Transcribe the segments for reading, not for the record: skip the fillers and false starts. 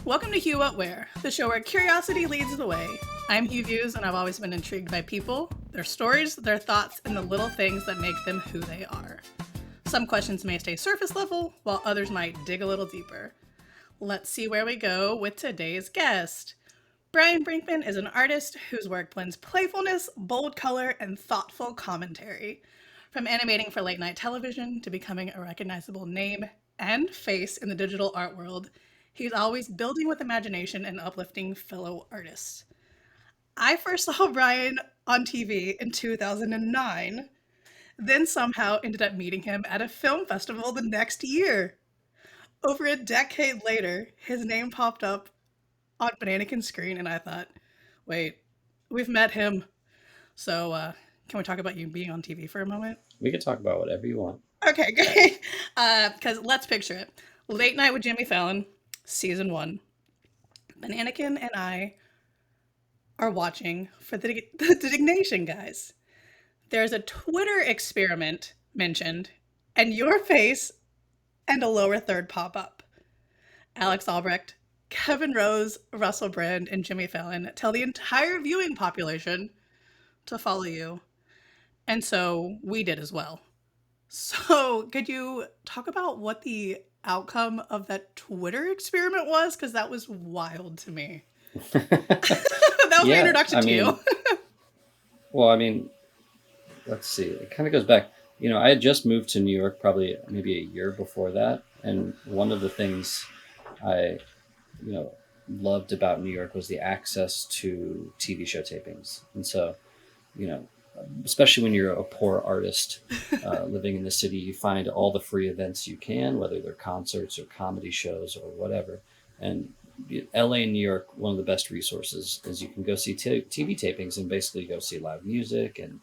Welcome to Hugh What Where, the show where curiosity leads the way. I'm Hugh Views, and I've always been intrigued by people, their stories, their thoughts, and the little things that make them who they are. Some questions may stay surface level, while others might dig a little deeper. Let's see where we go with today's guest. Bryan Brinkman is an artist whose work blends playfulness, bold color, and thoughtful commentary. From animating for late night television to becoming a recognizable name and face in the digital art world, he's always building with imagination and uplifting fellow artists. I first saw Bryan on TV in 2009, then somehow ended up meeting him at a film festival the next year. Over a decade later, his name popped up on Bananakin's screen, and I thought, wait, we've met him. So, can we talk about you being on TV for a moment? We can talk about whatever you want. Okay, great. Because let's picture it. Late Night with Jimmy Fallon, season one. Bananakin and I are watching for the Dignation guys. There's a Twitter experiment mentioned, and your face and a lower third pop up. Alex Albrecht, Kevin Rose, Russell Brand, and Jimmy Fallon tell the entire viewing population to follow you. And so we did as well. So, could you talk about what the outcome of that Twitter experiment was? Because that was wild to me. That was my Yeah, introduction I to mean, you. well, I mean, let's see. It kind of goes back. I had just moved to New York probably maybe a year before that, and one of the things I, loved about New York was the access to TV show tapings, and so, you know, especially when you're a poor artist living in the city, you find all the free events you can, whether they're concerts or comedy shows or whatever. And LA and New York, one of the best resources is you can go see TV tapings and basically go see live music and,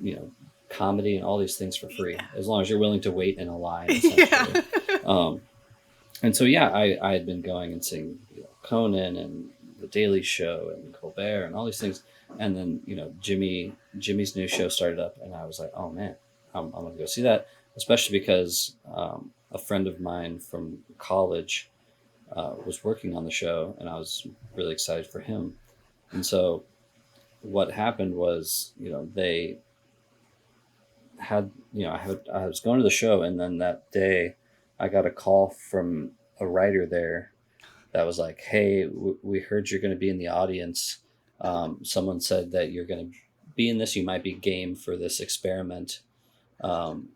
you know, comedy and all these things for free, Yeah. as long as you're willing to wait in a line, Yeah. essentially. Um, and so, yeah, I had been going and seeing Conan and The Daily Show and Colbert and all these things. And then, Jimmy's new show started up, and I was like, oh man, I'm going to go see that, especially because a friend of mine from college was working on the show, and I was really excited for him. And so what happened was, they had, I was going to the show, and then that day I got a call from a writer there that was like, hey, we heard you're going to be in the audience. Someone said that you're going to be in this. You might be game for this experiment. Um,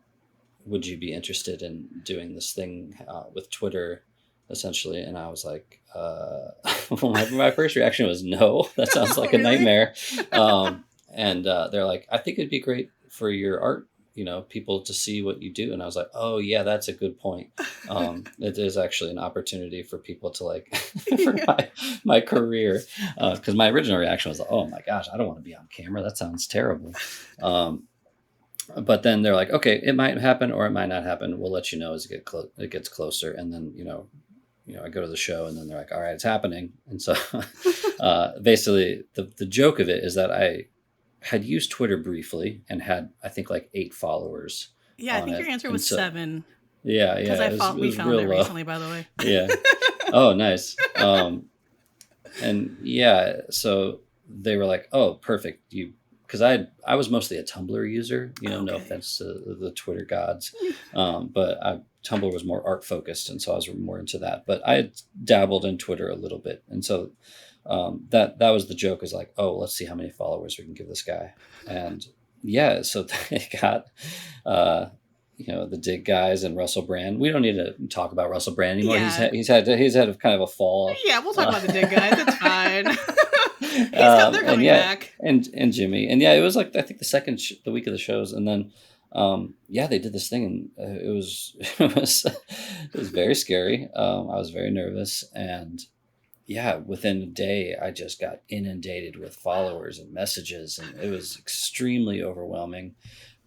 would you be interested in doing this thing with Twitter, essentially? And I was like, well, my first reaction was no. That sounds like a Really? nightmare. And they're like, I think it'd be great for your art, people to see what you do. And I was like, oh yeah, that's a good point. It is actually an opportunity for people to like for Yeah. my career, because my original reaction was, oh my gosh, I don't want to be on camera, that sounds terrible. um, but then they're like, okay, it might happen or it might not happen, we'll let you know as it gets closer. And then I go to the show, and then they're like, all right, it's happening. And so basically the joke of it is that I had used Twitter briefly and had, I think, like 8 followers Yeah, I on think your it. answer And was so, 7. yeah, Because it was, we found real it low. recently, by the way. Yeah. Oh, nice. And yeah, so they were like, oh, perfect. Because I was mostly a Tumblr user, no Okay. offense to the Twitter gods. But Tumblr was more art focused. And so I was more into that. But I had dabbled in Twitter a little bit. And so that was the joke, is like, oh, let's see how many followers we can give this guy. And yeah, so they got the Dig guys and Russell Brand. We don't need to talk about Russell Brand anymore. Yeah. He's had a kind of a fall off. Yeah, we'll talk Uh, about the Dig guys. It's fine. They're and coming yeah, back. and Jimmy, and yeah, it was like, I think the week of the shows, and then yeah, they did this thing, and it was it was very scary. I was very nervous, and yeah, within a day, I just got inundated with followers and messages, and it was extremely overwhelming.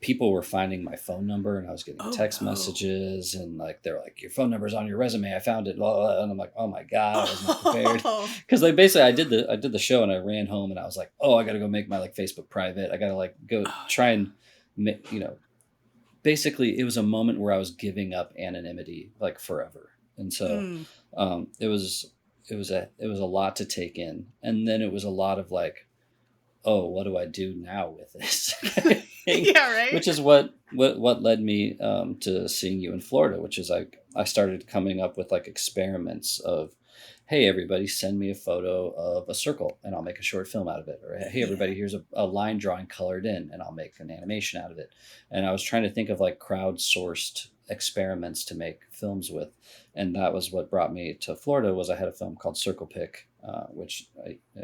People were finding my phone number, and I was getting Oh text no. messages, and like they're like, your phone number's on your resume, I found it, blah, blah, blah. And I'm like, oh my god, I was not prepared. Oh. Because like basically I did the show, and I ran home, and I was like, oh, I gotta go make my like Facebook private, I gotta like go Oh try and basically it was a moment where I was giving up anonymity like forever. And yeah. so it it was a lot to take in, and then it was a lot of like, oh, what do I do now with this kind of thing? Yeah, right? Which is what led me to seeing you in Florida, which is like I started coming up with like experiments of, hey, everybody, send me a photo of a circle and I'll make a short film out of it. Or hey, Yeah. everybody, here's a line drawing colored in and I'll make an animation out of it. And I was trying to think of like crowdsourced experiments to make films with, and that was what brought me to Florida. Was I had a film called Circle Pick, which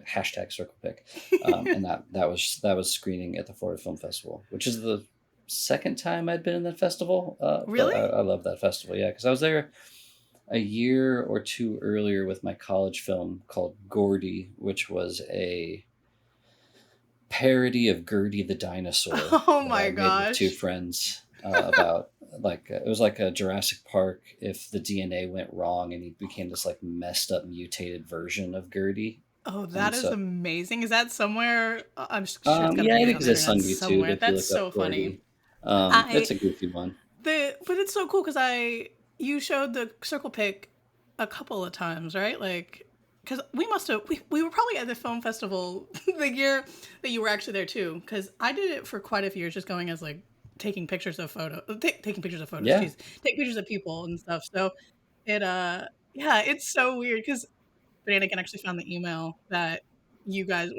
hashtag Circle Pick, and that was screening at the Florida Film Festival, which is the second time I'd been in that festival. But Really? I love that festival, yeah, because I was there a year or two earlier with my college film called Gordy, which was a parody of Gertie the dinosaur Oh that my I made with two gosh. friends about like it was like a Jurassic Park if the DNA went wrong and he became this like messed up mutated version of Gertie. Oh, And that is so amazing. Is that somewhere? I'm sure it's got to yeah, it be on the exists on internet YouTube somewhere. if you That's look up so funny. Gordy. I It's a goofy one. but it's so cool because you showed the circle pick a couple of times, right? Like, because we were probably at the film festival the year that you were actually there too. Because I did it for quite a few years, just going as like taking pictures of photos. Yeah. Jeez, take pictures of people and stuff. So it yeah, it's so weird because Banana can actually found the email that you guys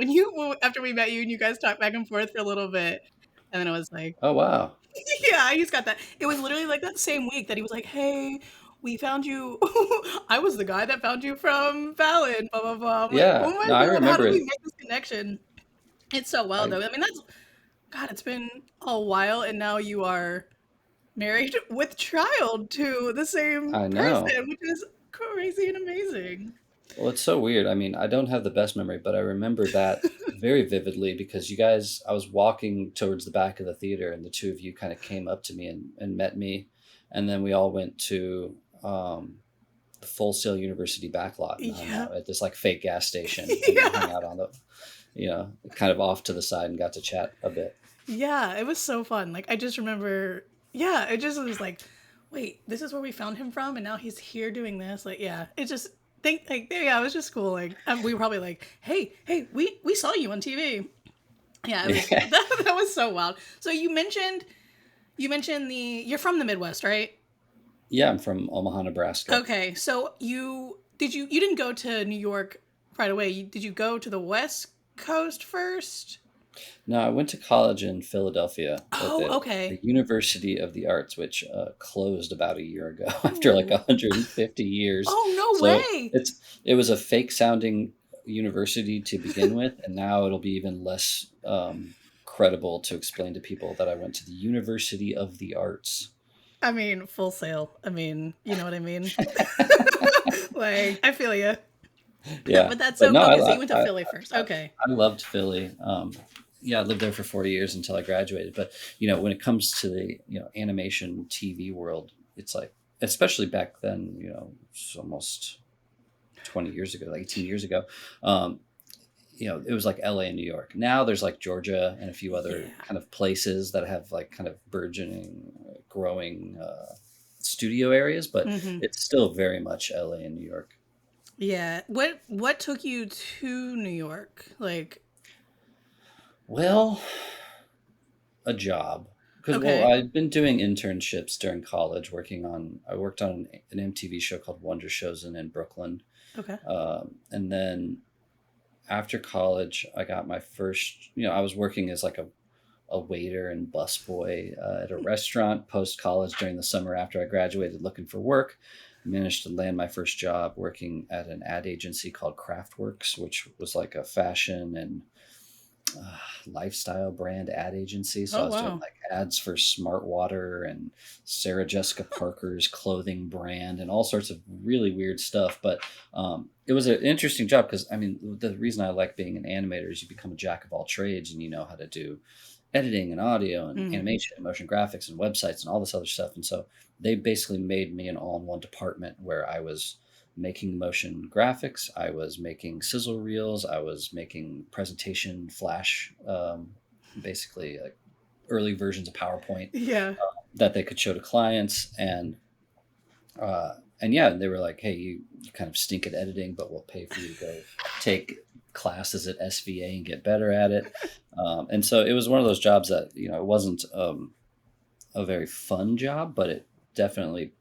after we met you and you guys talked back and forth for a little bit, and then it was like, Oh wow. yeah, he's got that. It was literally like that same week that he was like, "Hey, we found you. I was the guy that found you from Fallon." Blah blah blah. I'm like, "Oh Yeah. my No, I god, how remember did we it. make this connection?" It's so wild I though. I mean, that's God. It's been a while, and now you are married with child to the same I know. person, which is crazy and amazing. Well, it's so weird. I mean, I don't have the best memory, but I remember that very vividly because you guys, I was walking towards the back of the theater and the two of you kind of came up to me and met me. And then we all went to the Full Sail University backlot and hung Yeah. out at this like fake gas station and hung Yeah. out on the, kind of off to the side and got to chat a bit. Yeah, it was so fun. Like I just remember, yeah, it just was like, wait, this is where we found him from, and now he's here doing this. Like, yeah, it just think like yeah, it was just cool. Like we were probably like, hey, we saw you on TV. Yeah, it was Yeah. that was so wild. So you mentioned the you're from the Midwest, right? Yeah, I'm from Omaha, Nebraska. Okay, so you didn't go to New York right away. Did you go to the West Coast first? No, I went to college in Philadelphia at Oh, the okay. University of the Arts, which closed about a year ago after like Oh, 150 years. oh no So way. it was a fake sounding university to begin with, and now it'll be even less credible to explain to people that I went to the University of the Arts. I mean, full sale. I mean, you know what I mean? Like, I feel you. Yeah, But that's but so no, cool. Okay, so you went to Philly first. I, Okay. I loved Philly. Yeah, I lived there for 40 years until I graduated. But when it comes to the animation TV world, it's like, especially back then, it's almost 20 years ago, like 18 years ago. Um, it was like LA and New York. Now there's like Georgia and a few other Yeah. kind of places that have like kind of burgeoning, growing studio areas, but Hmm. it's still very much LA and New York. Yeah. What took you to New York? Like, Well, a job because okay. I'd been doing internships during college I worked on an MTV show called Wonder Shows in Brooklyn, Okay. and then after college I got my first, I was working as like a waiter and busboy at a restaurant post college during the summer after I graduated looking for work. I managed to land my first job working at an ad agency called Craftworks, which was like a fashion and lifestyle brand ad agency. So I Oh, was doing wow. like ads for Smart Water and Sarah Jessica Parker's clothing brand and all sorts of really weird stuff. But it was an interesting job because, I mean, the reason I like being an animator is you become a jack of all trades and you know how to do editing and audio and Mm. animation and motion graphics and websites and all this other stuff. And so they basically made me an all-in-one department where I was making motion graphics, I was making sizzle reels, I was making presentation flash, basically like early versions of PowerPoint Yeah. that they could show to clients. And and yeah, they were like, hey, you kind of stink at editing, but we'll pay for you to go take classes at SVA and get better at it. And so it was one of those jobs that, it wasn't a very fun job, but it definitely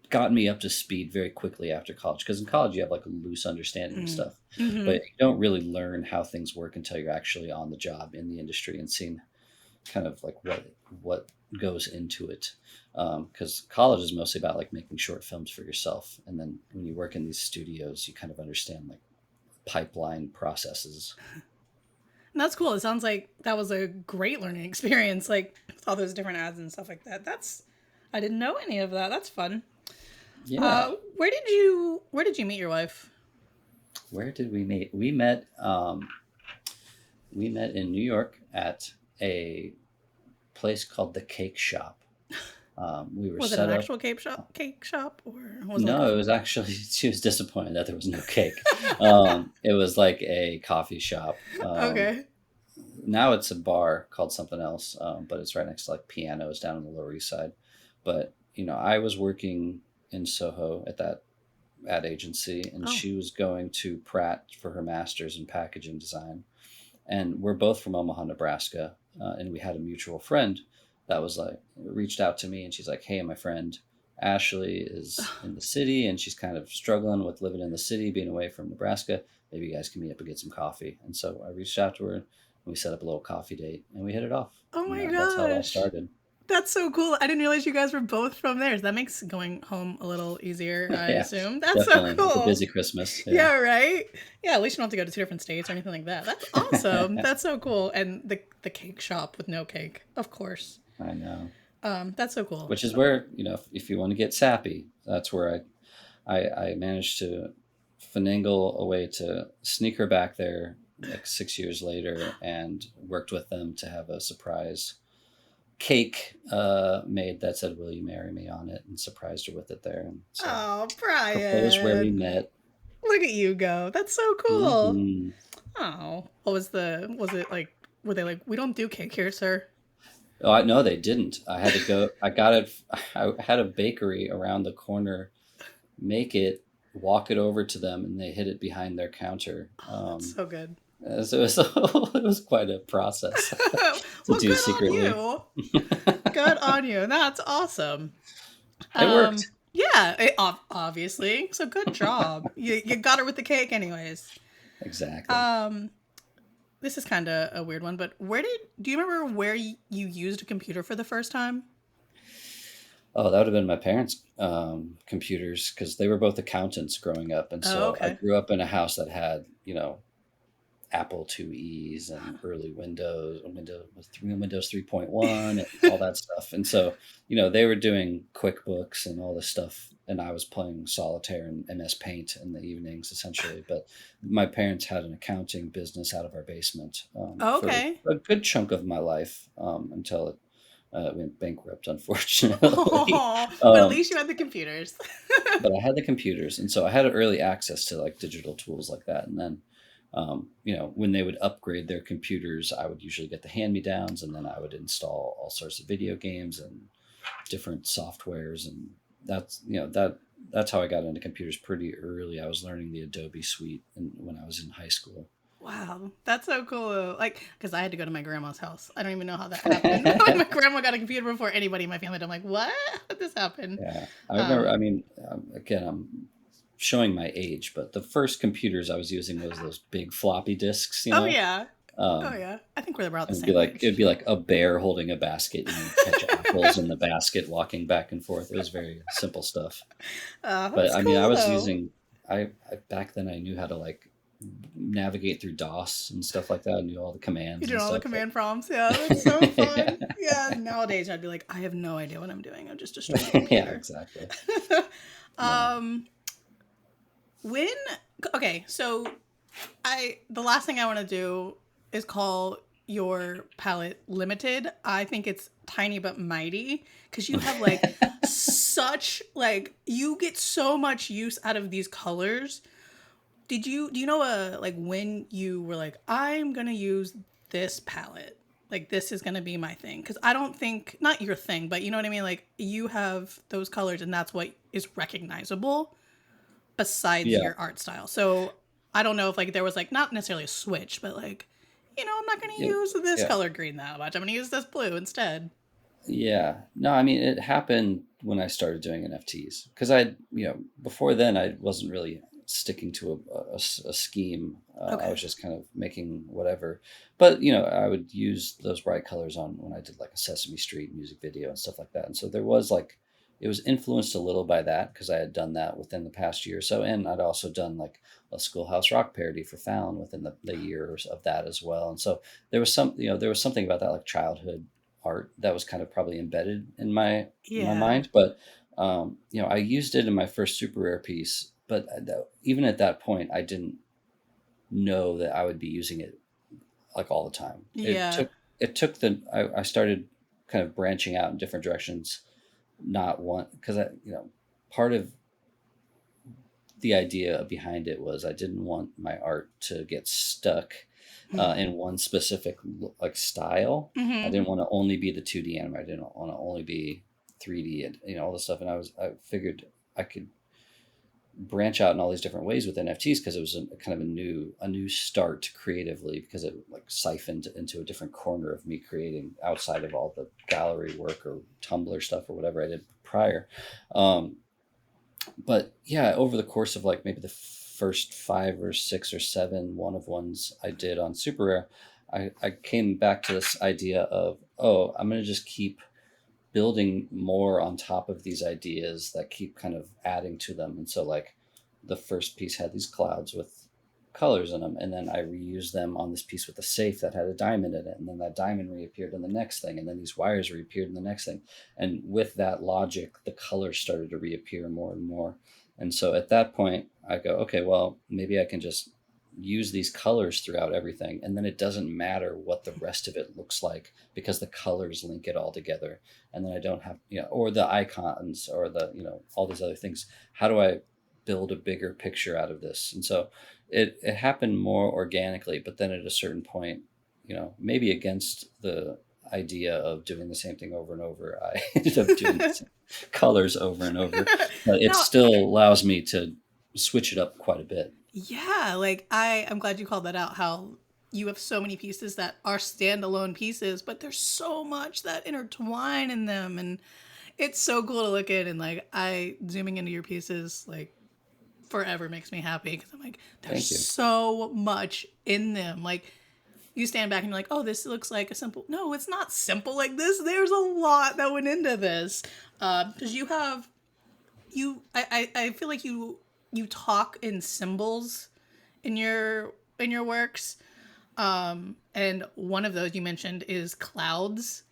got me up to speed very quickly after college. Because in college, you have like a loose understanding of stuff, Mm-hmm. but you don't really learn how things work until you're actually on the job in the industry and seeing kind of like what goes into it. Because college is mostly about like making short films for yourself, and then when you work in these studios, you kind of understand like pipeline processes. And that's cool. It sounds like that was a great learning experience, like with all those different ads and stuff like that. I didn't know any of that. That's fun. Yeah. Where did you meet your wife? Where did we meet? We met in New York at a place called the Cake Shop. We were Was it an set up. actual cake shop, or was it like No, a? it was actually she was disappointed that there was no cake. It was like a coffee shop. Okay. Now it's a bar called something else, but it's right next to like pianos down on the Lower East Side. But I was working in Soho at that ad agency, and Oh. she was going to Pratt for her master's in packaging design. And we're both from Omaha, Nebraska, and we had a mutual friend that was like reached out to me, and she's like, "Hey, my friend Ashley is in the city, and she's kind of struggling with living in the city, being away from Nebraska. Maybe you guys can meet up and get some coffee." And so I reached out to her, and we set up a little coffee date, and we hit it off. Oh And my that's how it all gosh. started. That's so cool. I didn't realize you guys were both from there. That makes going home a little easier, I Yeah, assume. That's so definitely. It's a cool. busy Christmas. Yeah, Yeah, right? Yeah, at least you don't have to go to two different states or anything like that. That's awesome. That's so cool. And the cake shop with no cake, of course. I know. That's so cool. Which is where, if you want to get sappy, that's where I managed to finagle a way to sneak her back there like 6 years later and worked with them to have a surprise cake made that said, "Will you marry me?" on it, and surprised her with it there. And so Oh, proposed where we Brian. met. Look at you go. That's so cool. Hmm. Oh. Was it like, were they like, we don't do cake here, sir? Oh, I no, they didn't. I had to go. I got it. I had a bakery around the corner make it, walk it over to them, and they hid it behind their counter. Oh, that's so good. So it was quite a process to Well, do good on secretly. you. Good on you. That's awesome. It worked. Yeah, obviously. So good job. You got her with the cake, anyways. Exactly. Um, this is kind of a weird one, but do you remember where you used a computer for the first time? Oh, that would have been my parents' computers because they were both accountants growing up, and Oh, so I okay. grew up in a house that had Apple IIe's and early Windows 3.1 and all that stuff. And so, they were doing QuickBooks and all this stuff, and I was playing solitaire and MS Paint in the evenings, essentially. But my parents had an accounting business out of our basement for Okay. a good chunk of my life until it went bankrupt, unfortunately. Oh, but at um, least you had the computers. but I had the computers, and so I had early access to like digital tools like that. And then when they would upgrade their computers, I would usually get the hand-me-downs, and then I would install all sorts of video games and different softwares, and that's how I got into computers pretty early. I was learning the Adobe suite when I was in high school. Wow, that's so cool. Like, because I had to go to my grandma's house. I don't even know how that happened. Like, my grandma got a computer before anybody in my family. I'm like, what? How did this happen? Yeah, I remember. I Um, mean, again, I'm showing my age, but the first computers I was using was those big floppy disks, oh yeah, oh Um, yeah. I think we're about the and same it'd age. be like a bear holding a basket, and you'd catch apples in the basket, walking back and forth. It was very simple stuff. But That's I mean, I cool was though. using, I back then I knew how to like navigate through DOS and stuff like that. I knew all the You commands doing and all the stuff. But command prompts? Yeah, that's so yeah, fun. Yeah, nowadays I'd be like, I have no idea what I'm doing. I'm just destroying the yeah, computer. exactly. No. um, when okay, so the last thing I want to do is call your palette limited. I think it's tiny but mighty because you have like such like you get so much use out of these colors. Do you know like when you were like I'm gonna use this palette? like this is going to be my thing? Because I don't think, not your thing, but you know what I mean? Like you have those colors and that's what is recognizable besides Yeah. your art style. So I don't know if like there was like not necessarily a switch, but like, I'm not going to Yeah. use this Yeah. color green that much. I'm going to use this blue instead. Yeah. No, I mean, it happened when I started doing NFTs because before then I wasn't really sticking to a scheme. I Okay. was just kind of making whatever. But, I would use those bright colors on when I did like a Sesame Street music video and stuff like that. And so there was like, it was influenced a little by that because I had done that within the past year or so. And I'd also done like a Schoolhouse Rock parody for Fallon within the years of that as well. And so there was something about that like childhood art that was kind of probably embedded in my Yeah. mind. But I used it in my first super rare piece. But even at that point, I didn't know that I would be using it like all the time. Yeah. It took I started kind of branching out in different directions. Not one because part of the idea behind it was I didn't want my art to get stuck in one specific like style. I Mm-hmm. didn't want to only be the 2D anime. I didn't want to only be 3D and all this stuff. And I figured I could branch out in all these different ways with NFTs because it was a kind of a new start creatively because it like siphoned into a different corner of me creating outside of all the gallery work or Tumblr stuff or whatever I did prior. Um, but yeah, over the course of like maybe the first 5 or 6 or 7 one of ones I did on Super Rare, I came back to this idea of, oh, I'm going to just keep building more on top of these ideas that keep kind of adding to them. And so, like, the first piece had these clouds with colors in them, and then I reused them on this piece with a safe that had a diamond in it, and then that diamond reappeared in the next thing, and then these wires reappeared in the next thing. And with that logic, the colors started to reappear more and more. And so at that point, I go, okay, well, maybe I can just use these colors throughout everything, and then it doesn't matter what the rest of it looks like because the colors link it all together. And then I don't have, or the icons or the, all these other things. How do I build a bigger picture out of this? And so it happened more organically, but then at a certain point, maybe against the idea of doing the same thing over and over, I ended up doing the same colors over and over, but it No, still allows me to switch it up quite a bit. yeah, like I'm glad you called that out. How you have so many pieces that are standalone pieces, but there's so much that intertwine in them, and it's so cool to look at. And like I zooming into your pieces, like forever makes me happy because I'm like, there's Thank you. so much in them. Like you stand back and you're like, oh, this looks like a simple. No, it's not simple like this. There's a lot that went into this. Because you have I feel like you talk in symbols in your works. And one of those you mentioned is clouds.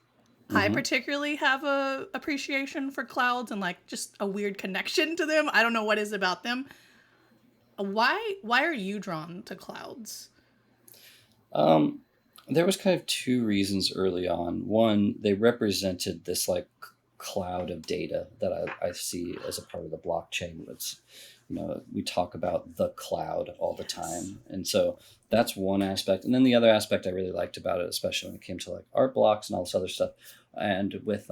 I Hmm. particularly have a appreciation for clouds and like just a weird connection to them. I don't know what is about them. Why are you drawn to clouds? Um, there was kind of two reasons early on. One, they represented this like cloud of data that I see as a part of the blockchain. It's, we talk about the cloud all the Yes. time. And so that's one aspect. And then the other aspect I really liked about it, especially when it came to like art blocks and all this other stuff, and with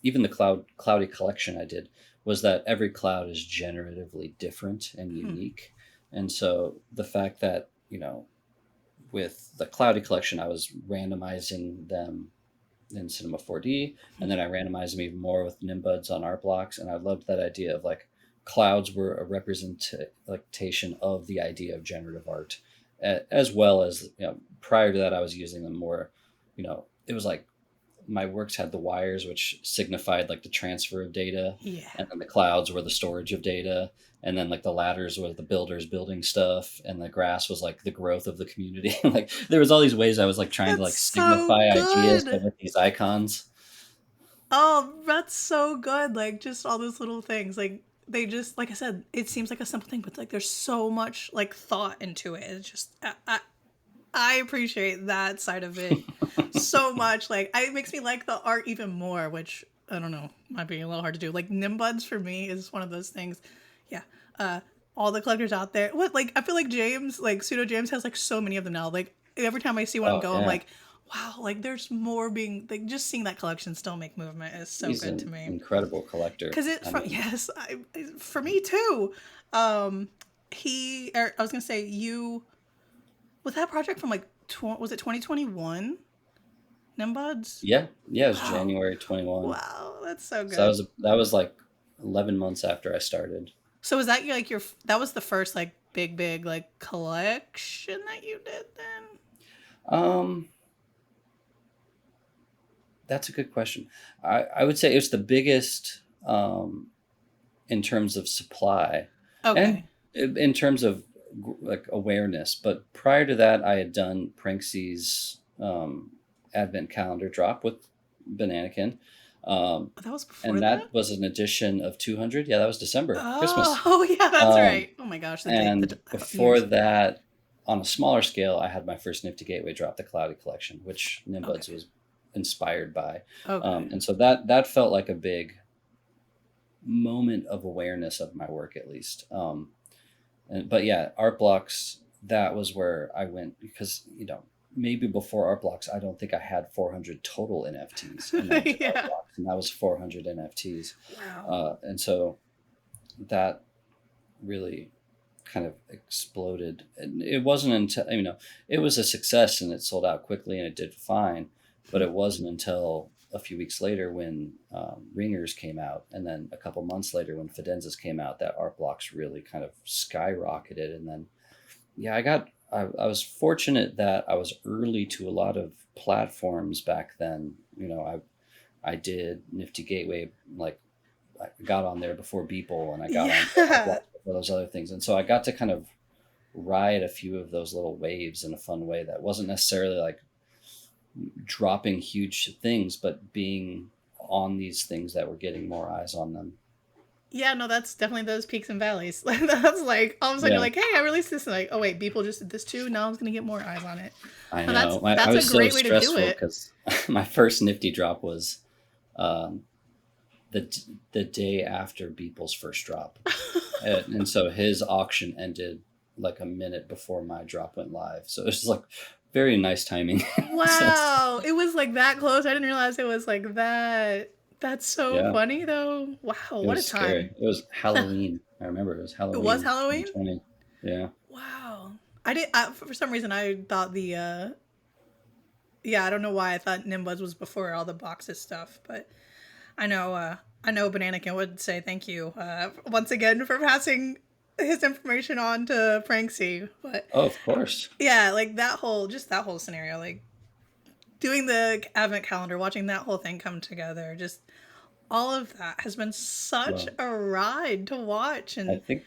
even the cloudy collection I did, was that every cloud is generatively different and Hmm. unique. And so the fact that, with the Cloudy collection, I was randomizing them in Cinema 4D, and then I randomized them even more with Nimbuds on art blocks. And I loved that idea of like clouds were a representation of the idea of generative art, as well as prior to that, I was using them more. It was like my works had the wires, which signified like the transfer of data, Yeah. and then the clouds were the storage of data, and then like the ladders were the builders building stuff, and the grass was like the growth of the community. Like there was all these ways I was like trying to That's like so signify ideas, but good. with these icons. Oh, that's so good. Like just all those little things. Like they just like I said, it seems like a simple thing, but like there's so much like thought into it. It's just I appreciate that side of it so much. Like it makes me like the art even more, which I don't know, might be a little hard to do. Like Nimbuds for me is one of those things. Yeah. Uh all the collectors out there. What like I feel like James, like Pseudo James has like so many of them now. Like every time I see one Oh go, I'm yeah. like, Wow, like there's more being like just seeing that collection still make movement is so He's good to an me. incredible collector. Because it I from mean, yes, for me too. Um, I was gonna say you was that project from like was it 2021? Nimbuds. yeah, yeah, it was Wow, January 21. wow, that's so So good. that was like 11 months after I started. So was that like your that was the first like big like collection that you did then? Um, that's a good question. I would say it's the biggest in terms of supply and Okay. in terms of like awareness. But prior to that, I had done Pranksy's advent calendar drop with Bananakin. Um, Oh, that was before and that? that was an edition of 200. Yeah, that was December, Christmas. Oh, yeah, that's Um, right. Oh my gosh, the date, and before years. that, on a smaller scale, I had my first Nifty Gateway drop, the Cloudy Collection, which Nimbuds Okay. was inspired by. Okay. And so that felt like a big moment of awareness of my work, at least. But yeah, art blocks, that was where I went because, maybe before art blocks, I don't think I had 400 total NFTs. And then I did art Yeah. blocks, and that was 400 NFTs. Wow. And so that really kind of exploded. And it wasn't until, it was a success and it sold out quickly and it did fine. But it wasn't until a few weeks later when Ringers came out, and then a couple months later when Fidenzas came out, that art blocks really kind of skyrocketed. And then, yeah, I was fortunate that I was early to a lot of platforms back then. I did Nifty Gateway, like I got on there before Beeple, and I got on Art Yeah. Block before those other things. And so I got to kind of ride a few of those little waves in a fun way that wasn't necessarily like dropping huge things, but being on these things that were getting more eyes on them. Yeah, no, that's definitely those peaks and valleys. That's like all of a sudden you're Yeah, like, hey, I released this, and like, oh wait, people just did this too. Now I'm gonna get more eyes on it. I And that's know. I that's a was so great way to do stressful it. because my first Nifty drop was um, the day after Beeple's first drop. And so his auction ended like a minute before my drop went live. So it was like very nice timing. So Wow, it was like that close. I didn't realize it was like that. That's so yeah, funny though. Wow, it what a was time. scary. It was Halloween. I remember it was It was Halloween Halloween? 2020. Yeah. Wow. For some reason I thought yeah, I don't know why I thought Nimbuzz was before all the boxes stuff, but I know Bananakin would say thank you once again for passing his information on to Pranksy. But Oh, of course. yeah, like that whole scenario, like doing the advent calendar, watching that whole thing come together, just all of that has been such Well, a ride to watch. I And think,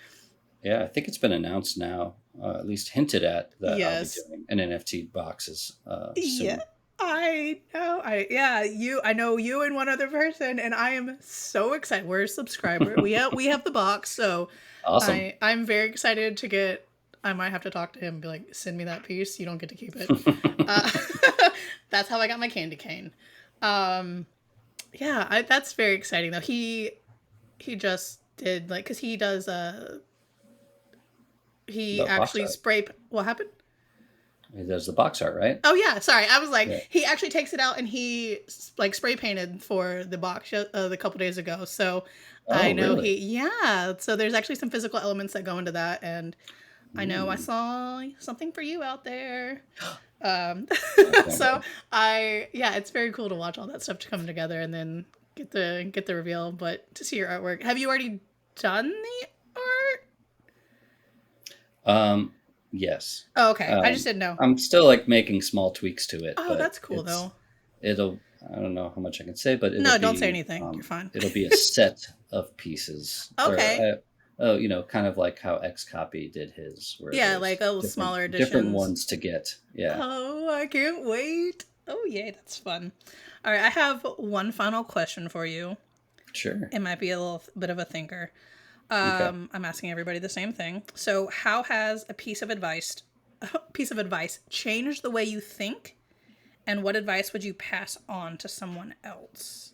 yeah, I think it's been announced now, at least hinted at, that I'll be yes, doing an NFT boxes yeah, soon. I know. I know you and one other person, and I am so excited. We're a subscriber. We have the box, so Awesome. I'm very excited to get. I might have to talk to him and be like, send me that piece. You don't get to keep it. Uh, that's how I got my candy cane. Um, yeah, that's very exciting though. He just did like because he does he The box actually art. spray. What happened? There's the box art, right? Oh yeah, sorry. I was like, Yeah. he actually takes it out and he like spray painted for the box a couple days ago. So I Oh, know really? yeah. So there's actually some physical elements that go into that, and I know I Ooh. saw something for you out there. Um, Okay. so yeah, it's very cool to watch all that stuff to come together and then get the reveal. But to see your artwork, have you already done the art? Um, yes. Oh, okay. I just Um, didn't know. I'm still like making small tweaks to it, Oh, but that's cool though. it'll, I don't know how much I can say, but No, don't say anything. You're fine. it'll be a set of pieces or, Okay. oh, kind of like how Xcopy did his, where Yeah, like there's little smaller different editions. ones to get. Yeah, Oh, I can't wait. Oh, yay, that's fun. All right, I have one final question for you. sure. It might be a little bit of a thinker. Okay. I'm asking everybody the same thing. So, how has a piece of advice changed the way you think, and what advice would you pass on to someone else?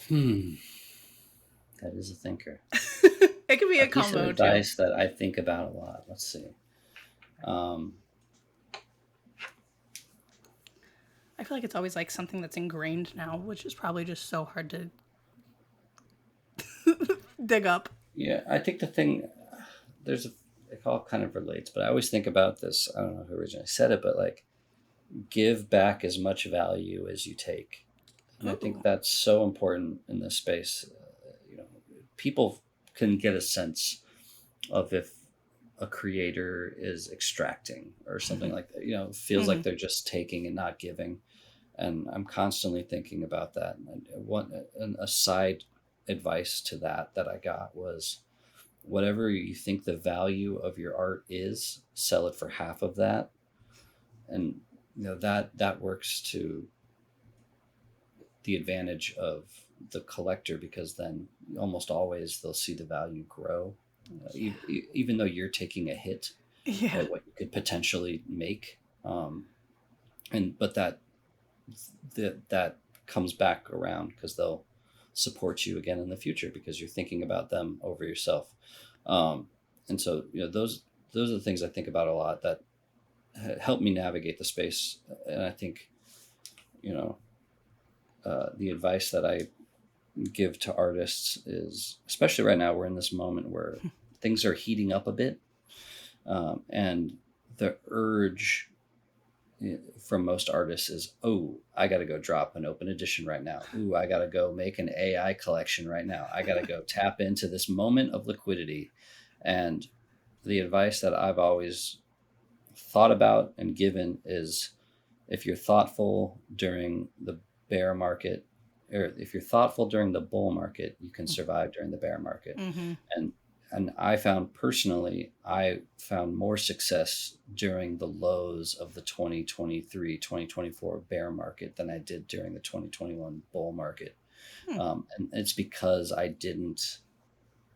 Hmm. That is a thinker. It could be A a piece of combo too. advice that I think about a lot. Let's see. Um, I feel like it's always like something that's ingrained now, which is probably just so hard to dig up. Yeah, I think the thing there's a it all kind of relates, but I always think about this. I don't know who originally said it, but like give back as much value as you take, and I think Ooh. that's so important in this space. People can get a sense of if a creator is extracting or something like that. It feels like Hmm. they're just taking and not giving. And I'm constantly thinking about that. And a side advice to that I got was whatever you think the value of your art is, sell it for half of that. And that works to the advantage of the collector, because then almost always they'll see the value grow, even though you're taking a hit Yeah. at what you could potentially make. And but that comes back around because they'll support you again in the future because you're thinking about them over yourself. And so those are the things I think about a lot that help me navigate the space. And I think you know the advice that I give to artists is, especially right now, we're in this moment where things are heating up a bit, and the urge from most artists is, oh, I got to go drop an open edition right now. Ooh, I got to go make an AI collection right now. I got to go tap into this moment of liquidity. And the advice that I've always thought about and given is, if you're thoughtful during the bear market, or if you're thoughtful during the bull market, you can survive during the bear market. Hmm. And I found personally, I found more success during the lows of the 2023-2024 bear market than I did during the 2021 bull market. Hmm. And it's because I didn't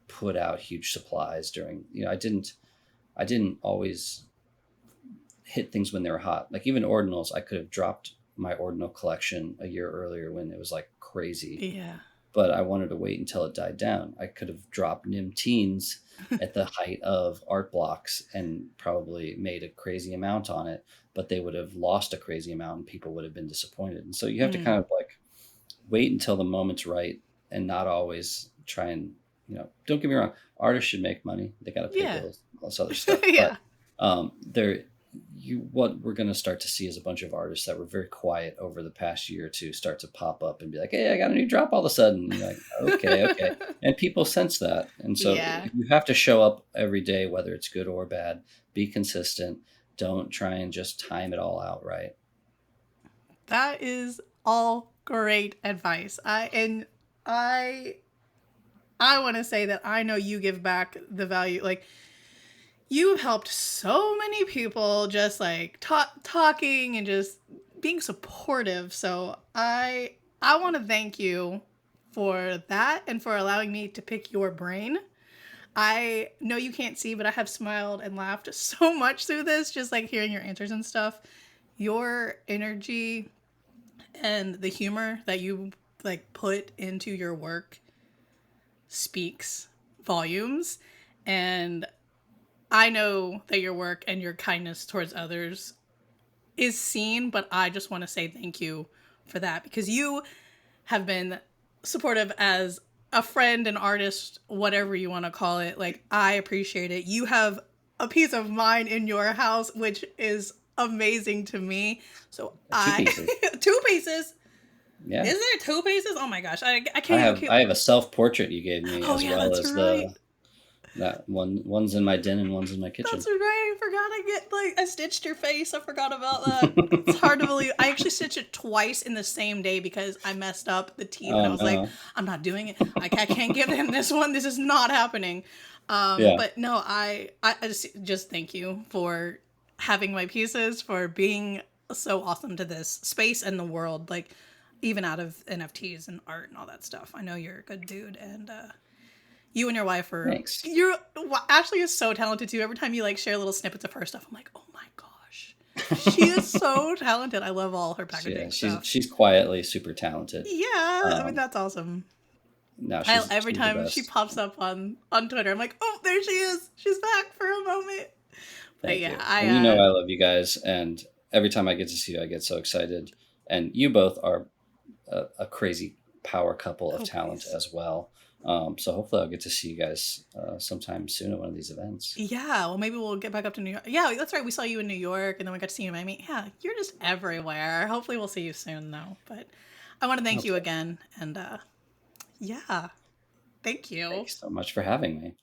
put out huge supplies during, I didn't always hit things when they were hot. Like even ordinals, I could have dropped my ordinal collection a year earlier when it was like crazy, Yeah. but I wanted to wait until it died down. I could have dropped Nim Teens at the height of art blocks and probably made a crazy amount on it, but they would have lost a crazy amount and people would have been disappointed. And so you have to Mm. kind of like wait until the moment's right and not always try and, don't get me wrong, artists should make money. They got to pay Yeah. bills, all this other stuff. But Yeah. there, what we're going to start to see is a bunch of artists that were very quiet over the past year or two start to pop up and be like, hey, I got a new drop all of a sudden. And you're like, okay. And people sense that. And so Yeah. you have to show up every day, whether it's good or bad, be consistent. Don't try and just time it all out, right? That is all great advice. I I want to say that I know you give back the value. Like, you've helped so many people just like talking and just being supportive. So I want to thank you for that and for allowing me to pick your brain. I know you can't see, but I have smiled and laughed so much through this, just like hearing your answers and stuff. Your energy and the humor that you like put into your work speaks volumes. And I know that your work and your kindness towards others is seen, but I just want to say thank you for that because you have been supportive as a friend, an artist, whatever you want to call it. Like, I appreciate it. You have a piece of mine in your house, which is amazing to me. So Two I pieces. two pieces. Yeah. Is there two pieces? Oh my gosh, I I can't even have keep. I have a self portrait you gave me, Oh as yeah, well that's as right. that one's in my den and one's in my That's kitchen. right. I forgot I stitched your face. I forgot about that. It's hard to believe. I actually stitched it twice in the same day because I messed up the teeth and Oh I was like, no. I'm not doing it. I can't give him this one. This is not happening. Yeah. But no, I just thank you for having my pieces, for being so awesome to this space and the world. Like, even out of NFTs and art and all that stuff. I know you're a good dude, and you and your wife are. Thanks. Ashley is so talented too. Every time you like share little snippets of her stuff, I'm like, oh my gosh, she is so talented. I love all her Yeah, packaging she's stuff. she's quietly super talented. Yeah, I mean Um, that's awesome. no, Every she's the time she best. pops up on Twitter, I'm like, oh, there she is. She's back for a moment. But Thank yeah, you. And I love you guys, and every time I get to see you, I get so excited. and you both are a crazy power couple of Oh, talent please. as well. So hopefully I'll get to see you guys sometime soon at one of these events. Yeah, well, maybe we'll get back up to New York. Yeah, that's right. We saw you in New York, and then we got to see you in Miami. Yeah, you're just everywhere. Hopefully, we'll see you soon, though. But I want to I thank hope you so. again, and yeah, thank Thank you. you so much for having me.